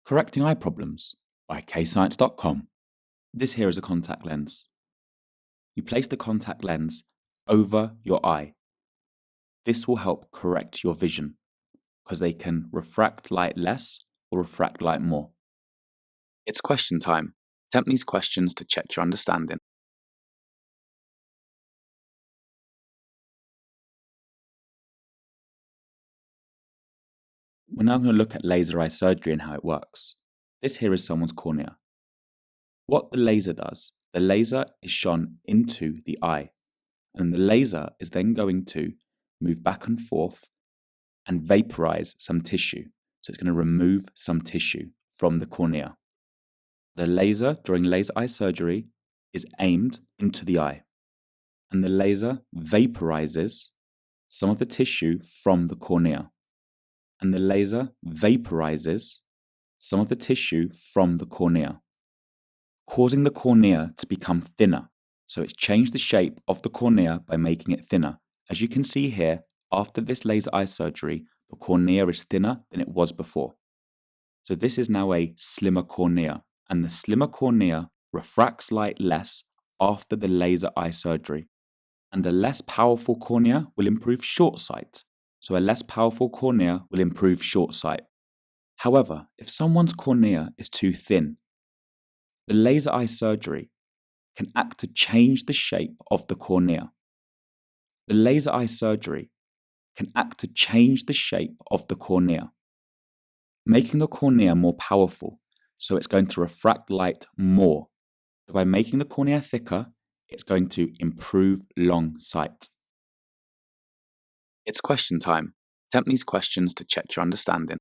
Correcting Eye Problems by KayScience.com. This here is a contact lens. You place the contact lens over your eye. This will help correct your vision because they can refract light less or refract light more. It's question time. Attempt these questions to check your understanding. We're now going to look at laser eye surgery and how it works. This here is someone's cornea. What the laser does, the laser is shone into the eye, and the laser is then going to move back and forth and vaporize some tissue. So it's going to remove some tissue from the cornea. The laser during laser eye surgery is aimed into the eye, and the laser vaporizes some of the tissue from the cornea. And the laser vaporizes some of the tissue from the cornea, causing the cornea to become thinner. So it's changed the shape of the cornea by making it thinner. As you can see here, after this laser eye surgery, the cornea is thinner than it was before. So this is now a slimmer cornea, and the slimmer cornea refracts light less after the laser eye surgery. And a less powerful cornea will improve short sight. So a less powerful cornea will improve short sight. However, if someone's cornea is too thin, the laser eye surgery can act to change the shape of the cornea. The laser eye surgery can act to change the shape of the cornea, making the cornea more powerful, so it's going to refract light more. So by making the cornea thicker, it's going to improve long sight. It's question time. Attempt these questions to check your understanding.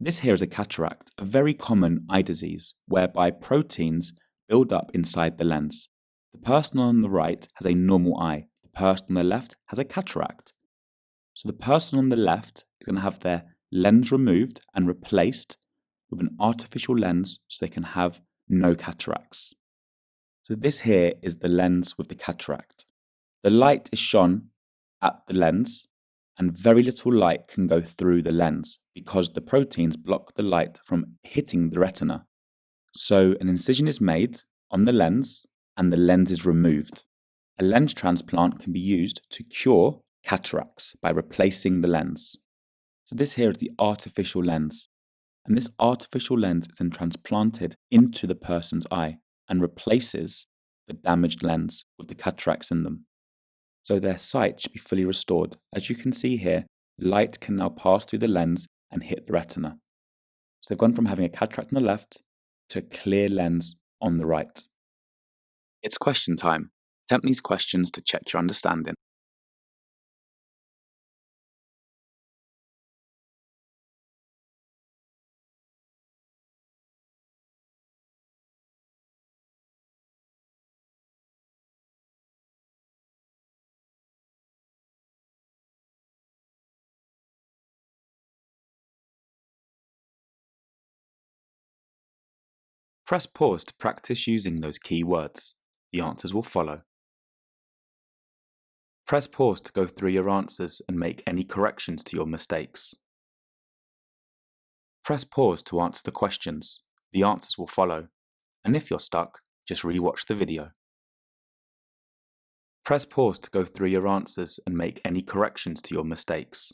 This here is a cataract, a very common eye disease whereby proteins build up inside the lens. The person on the right has a normal eye. The person on the left has a cataract. So the person on the left is going to have their lens removed and replaced with an artificial lens so they can have no cataracts. So this here is the lens with the cataract. The light is shone at the lens, and very little light can go through the lens because the proteins block the light from hitting the retina. So an incision is made on the lens and the lens is removed. A lens transplant can be used to cure cataracts by replacing the lens. So this here is the artificial lens, and this artificial lens is then transplanted into the person's eye and replaces the damaged lens with the cataracts in them. So their sight should be fully restored. As you can see here, light can now pass through the lens and hit the retina. So they've gone from having a cataract on the left to a clear lens on the right. It's question time. Attempt these questions to check your understanding. Press pause to practice using those key words. The answers will follow. Press pause to go through your answers and make any corrections to your mistakes. Press pause to answer the questions. The answers will follow. And if you're stuck, just rewatch the video. Press pause to go through your answers and make any corrections to your mistakes.